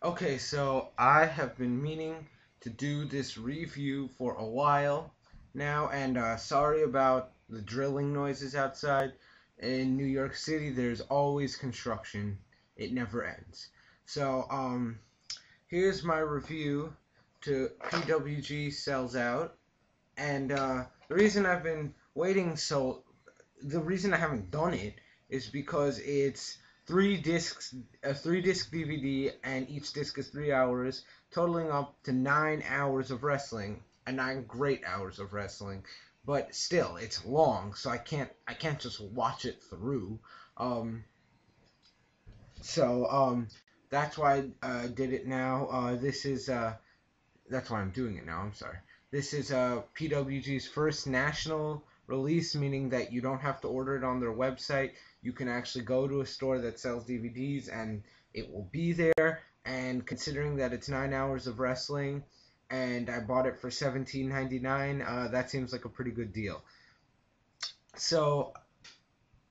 Okay, so I have been meaning to do this review for a while now, and sorry about the drilling noises outside. In New York City, there's always construction. It never ends. So, here's my review to PWG Sells Out, and the reason I've been waiting the reason I haven't done it is because it's three discs, a 3 disc DVD, and each disc is 3 hours, totaling up to 9 hours of wrestling, and 9 great hours of wrestling. But still, it's long, so I can't just watch it through. Um, so that's why I did it now. That's why I'm doing it now. I'm sorry. This is PWG's first national release, meaning that you don't have to order it on their website. You can actually go to a store that sells DVDs and it will be there. And considering that it's 9 hours of wrestling, and I bought it for $17.99, that seems like a pretty good deal. So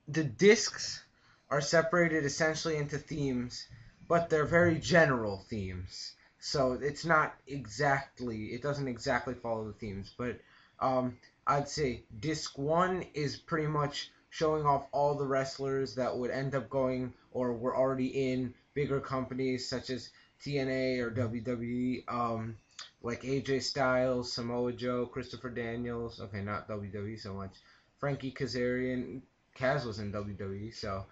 the discs are separated essentially into themes, but they're very general themes. So it doesn't exactly follow the themes, but I'd say disc one is pretty much showing off all the wrestlers that would end up going or were already in bigger companies such as TNA or WWE, like AJ Styles, Samoa Joe, Christopher Daniels. Okay, not WWE so much. Frankie Kazarian, Kaz was in WWE, so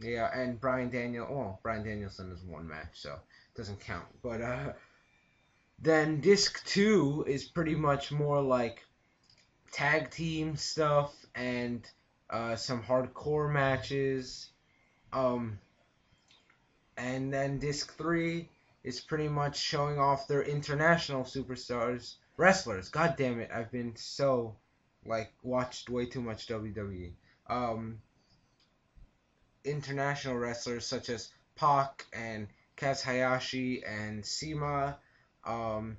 yeah, and Bryan Danielson is one match, so it doesn't count. But then disc two is pretty much more like tag team stuff and some hardcore matches. Um, and then disc three is pretty much showing off their international superstars, wrestlers. God damn it, I've been so watched way too much WWE. Um, International wrestlers such as Pac and Kaz Hayashi and CIMA, um,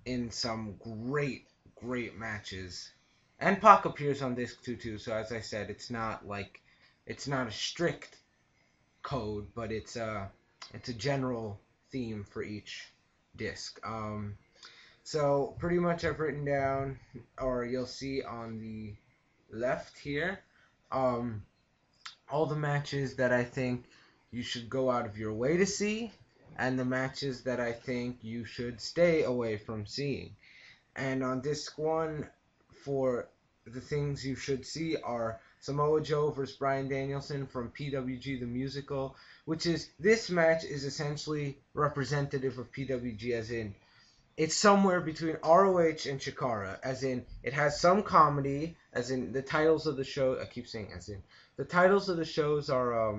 in some great matches. And Pac appears on disc two too. So as I said, it's not a strict code, but it's a general theme for each disc. So pretty much I've written down, or you'll see on the left here, um, all the matches that I think you should go out of your way to see, and the matches that I think you should stay away from seeing. And on disc one, for the things you should see are Samoa Joe versus Bryan Danielson from PWG the Musical, which is this match is essentially representative of PWG, as in it's somewhere between ROH and Chikara, as in it has some comedy, as in the titles of the show. I keep saying as in the titles of the shows are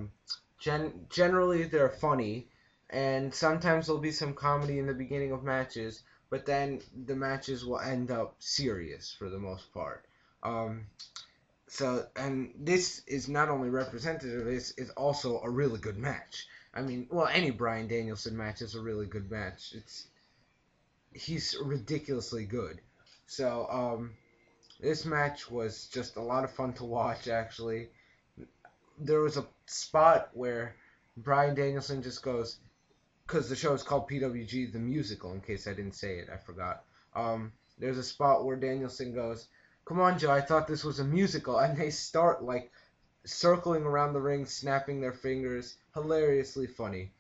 generally they're funny, and sometimes there'll be some comedy in the beginning of matches, but then the matches will end up serious for the most part. Um, and this is not only representative, this is also a really good match. I mean, well, any Bryan Danielson match is a really good match. He's ridiculously good. So this match was just a lot of fun to watch. Actually, there was a spot where Bryan Danielson just goes, because the show is called PWG the Musical. In case I didn't say it, I forgot. There's a spot where Danielson goes, "Come on, Joe, I thought this was a musical," and they start circling around the ring, snapping their fingers, hilariously funny.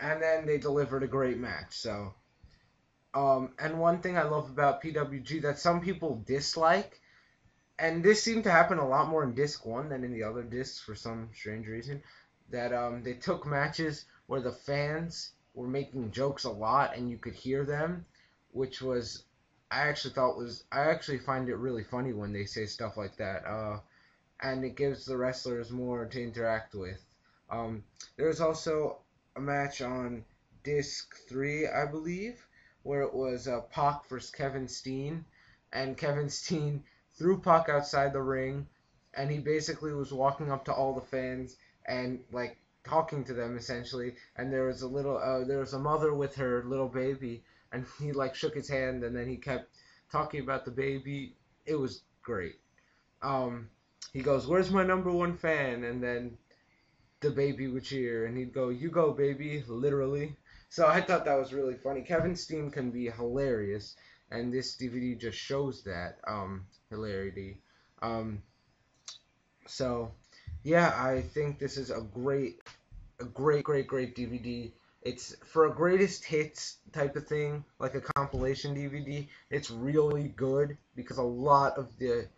And then they delivered a great match. So and one thing I love about PWG that some people dislike, and this seemed to happen a lot more in disc one than in the other discs for some strange reason, that they took matches where the fans were making jokes a lot and you could hear them, which was I actually find it really funny when they say stuff like that, and it gives the wrestlers more to interact with. There's also a match on disc three, I believe, where it was Pac versus Kevin Steen, and Kevin Steen threw Pac outside the ring, and he basically was walking up to all the fans and talking to them essentially. And there was a mother with her little baby, and he shook his hand, and then he kept talking about the baby. It was great. Um, he goes, "Where's my number one fan?" And then the baby would cheer, and he'd go, "You go, baby," literally. So I thought that was really funny. Kevin Steen can be hilarious, and this DVD just shows that hilarity. Um, so yeah, I think this is a great DVD. It's for a greatest hits type of thing, like a compilation DVD. It's really good because a lot of the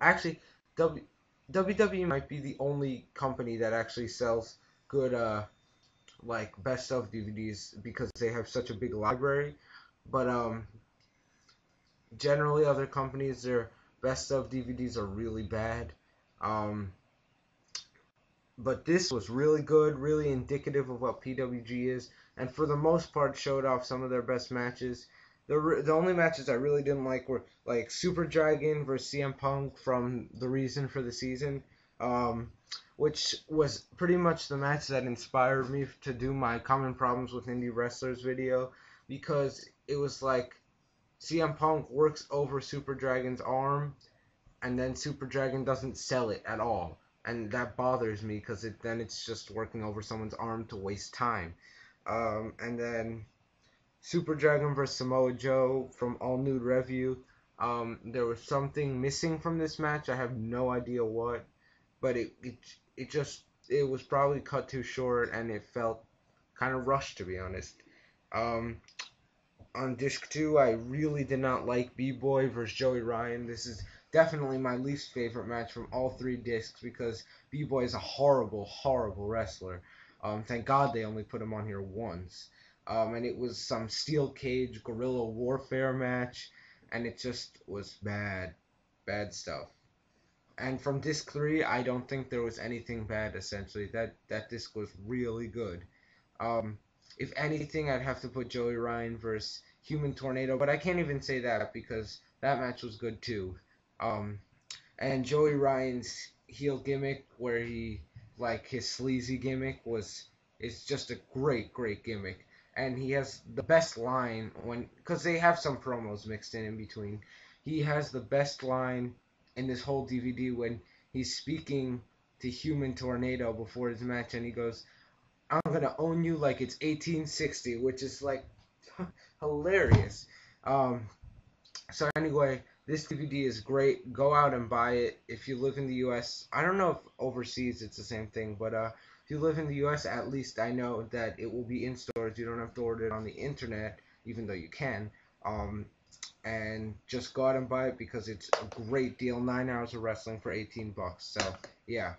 actually w, WWE might be the only company that actually sells good like best of DVDs because they have such a big library. But generally other companies their best of DVDs are really bad. Um, but this was really good, really indicative of what PWG is, and for the most part showed off some of their best matches. The only matches I really didn't like were like Super Dragon versus CM Punk from The Reason for the Season, um, which was pretty much the match that inspired me to do my Common Problems with Indie Wrestlers video, because it was like CM Punk works over Super Dragon's arm and then Super Dragon doesn't sell it at all, and that bothers me because then it's just working over someone's arm to waste time. And then Super Dragon versus Samoa Joe from All Nude Revue. There was something missing from this match. I have no idea what, but it was probably cut too short and it felt kind of rushed, to be honest. Um, on disc 2, I really did not like B-Boy versus Joey Ryan. This is definitely my least favorite match from all 3 discs because B-Boy is a horrible, horrible wrestler. Thank God they only put him on here once. And it was some steel cage guerrilla warfare match, and it just was bad, bad stuff. And from disc 3, I don't think there was anything bad. Essentially, that disc was really good. Um, if anything, I'd have to put Joey Ryan versus Human Tornado, but I can't even say that because that match was good too. Um, and Joey Ryan's heel gimmick, where he like his sleazy gimmick is just a great gimmick, and he has the best line because they have some promos mixed in between. He has the best line in this whole DVD when he's speaking to Human Tornado before his match, and he goes, "I'm gonna own you like it's 1860," which is like hilarious. Um, so anyway, this DVD is great. Go out and buy it if you live in the U.S. I don't know if overseas it's the same thing, but if you live in the U.S., at least I know that it will be in stores. You don't have to order it on the internet, even though you can. And just go out and buy it because it's a great deal. 9 hours of wrestling for $18. So yeah.